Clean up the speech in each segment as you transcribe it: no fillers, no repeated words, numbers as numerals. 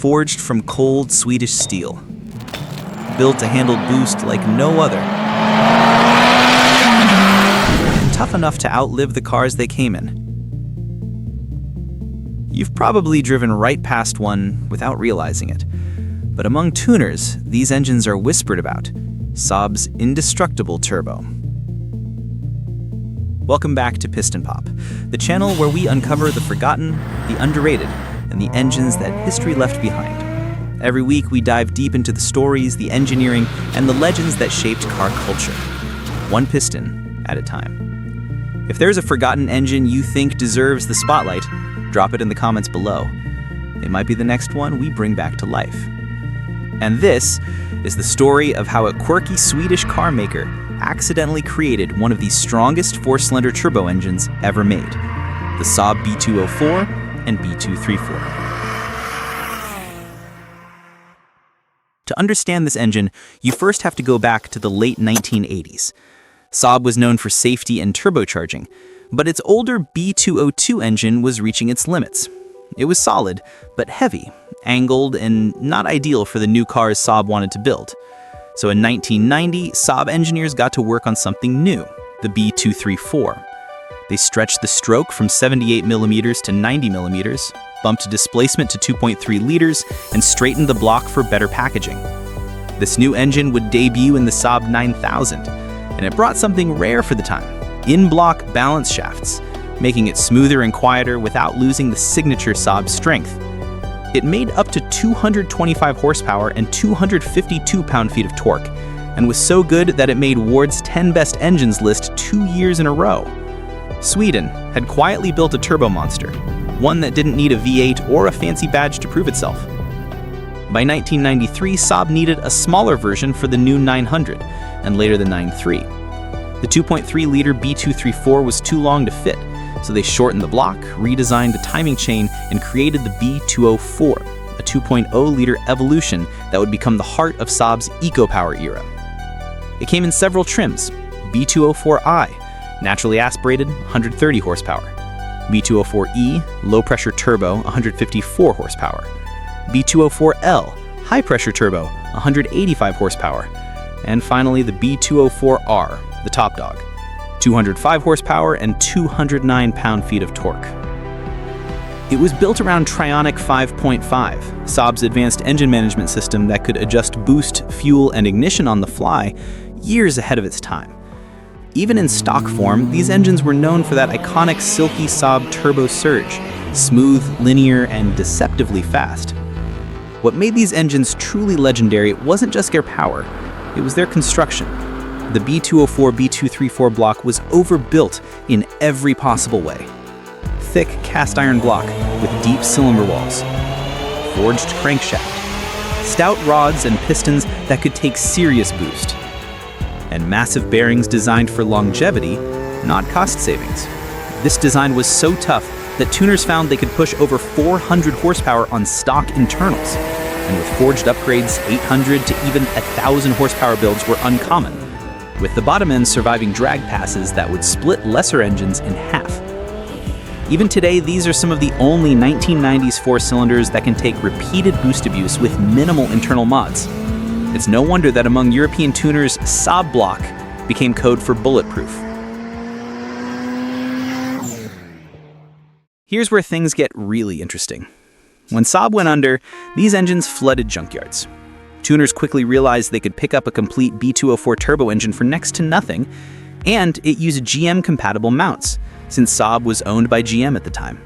forged from cold Swedish steel, built to handle boost like no other, and tough enough to outlive the cars they came in. You've probably driven right past one without realizing it, but among tuners, these engines are whispered about: Saab's Indestructible turbo. Welcome back to PistonPop, the channel where we uncover the forgotten, the underrated, and the engines that history left behind. Every week we dive deep into the stories, the engineering, and the legends that shaped car culture, one piston at a time. If there's a forgotten engine you think deserves the spotlight, drop it in the comments below. It might be the next one we bring back to life. And this is the story of how a quirky Swedish car maker accidentally created one of the strongest four-cylinder turbo engines ever made, the Saab B204 and B234. To understand this engine, you first have to go back to the late 1980s. Saab was known for safety and turbocharging, but its older B202 engine was reaching its limits. It was solid, but heavy, angled, and not ideal for the new cars Saab wanted to build. So in 1990, Saab engineers got to work on something new, the B234. They stretched the stroke from 78mm to 90mm, bumped displacement to 2.3 liters, and straightened the block for better packaging. This new engine would debut in the Saab 9000, and it brought something rare for the time: in-block balance shafts, making it smoother and quieter without losing the signature Saab strength. It made up to 225 horsepower and 252 pound-feet of torque, and was so good that it made Ward's 10 best engines list 2 years in a row. Sweden had quietly built a turbo monster, one that didn't need a V8 or a fancy badge to prove itself. By 1993, Saab needed a smaller version for the new 900, and later the 93. The 2.3-liter B234 was too long to fit, so they shortened the block, redesigned the timing chain, and created the B204, a 2.0-liter evolution that would become the heart of Saab's eco-power era. It came in several trims: B204i, naturally aspirated, 130 horsepower; B204e, low-pressure turbo, 154 horsepower; B204L, high-pressure turbo, 185 horsepower; and finally the B204R, the top dog, 205 horsepower and 209 pound-feet of torque. It was built around Trionic 5.5, Saab's advanced engine management system that could adjust boost, fuel, and ignition on the fly, years ahead of its time. Even in stock form, these engines were known for that iconic silky Saab turbo surge, smooth, linear, and deceptively fast. What made these engines truly legendary wasn't just their power, it was their construction. The B204 B234 block was overbuilt in every possible way. Thick cast iron block with deep cylinder walls, forged crankshaft, stout rods and pistons that could take serious boost, and massive bearings designed for longevity, not cost savings. This design was so tough that tuners found they could push over 400 horsepower on stock internals, and with forged upgrades, 800 to even 1,000 horsepower builds were uncommon, with the bottom end surviving drag passes that would split lesser engines in half. Even today, these are some of the only 1990s four-cylinders that can take repeated boost abuse with minimal internal mods. It's no wonder that among European tuners, Saab block became code for bulletproof. Here's where things get really interesting. When Saab went under, these engines flooded junkyards. Tuners quickly realized they could pick up a complete B204 turbo engine for next to nothing, and it used GM-compatible mounts, since Saab was owned by GM at the time.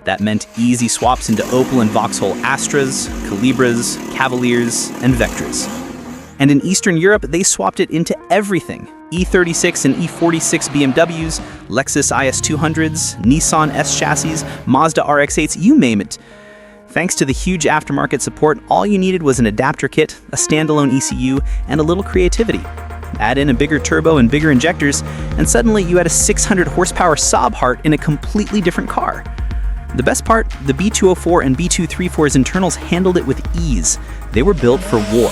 That meant easy swaps into Opel and Vauxhall Astras, Calibras, Cavaliers, and Vectras. And in Eastern Europe, they swapped it into everything: E36 and E46 BMWs, Lexus IS200s, Nissan S chassis, Mazda RX-8s, you name it. Thanks to the huge aftermarket support, all you needed was an adapter kit, a standalone ECU, and a little creativity. Add in a bigger turbo and bigger injectors, and suddenly you had a 600 horsepower Saab heart in a completely different car. The best part, the B204 and B234's internals handled it with ease. They were built for war.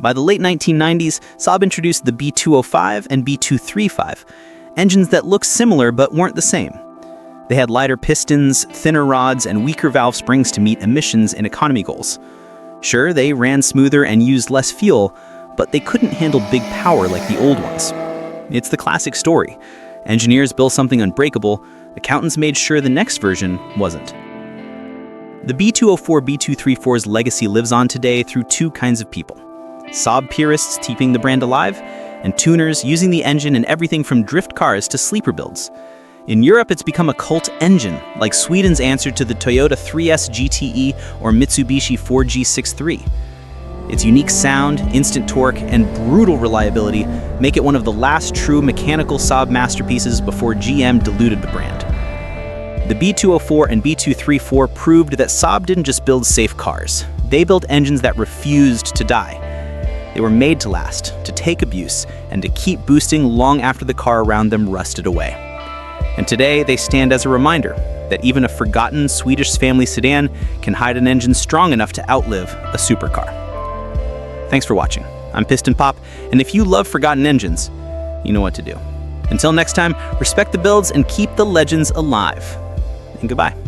By the late 1990s, Saab introduced the B205 and B235, engines that looked similar but weren't the same. They had lighter pistons, thinner rods, and weaker valve springs to meet emissions and economy goals. Sure, they ran smoother and used less fuel, but they couldn't handle big power like the old ones. It's the classic story. Engineers built something unbreakable, accountants made sure the next version wasn't. The B204 B234's legacy lives on today through two kinds of people. Saab purists keeping the brand alive, and tuners using the engine in everything from drift cars to sleeper builds. In Europe, it's become a cult engine, like Sweden's answer to the Toyota 3S GTE or Mitsubishi 4G63. Its unique sound, instant torque, and brutal reliability make it one of the last true mechanical Saab masterpieces before GM diluted the brand. The B204 and B234 proved that Saab didn't just build safe cars. They built engines that refused to die. They were made to last, to take abuse, and to keep boosting long after the car around them rusted away. And today, they stand as a reminder that even a forgotten Swedish family sedan can hide an engine strong enough to outlive a supercar. Thanks for watching. I'm PistonPop, and if you love forgotten engines, you know what to do. Until next time, respect the builds and keep the legends alive. And goodbye.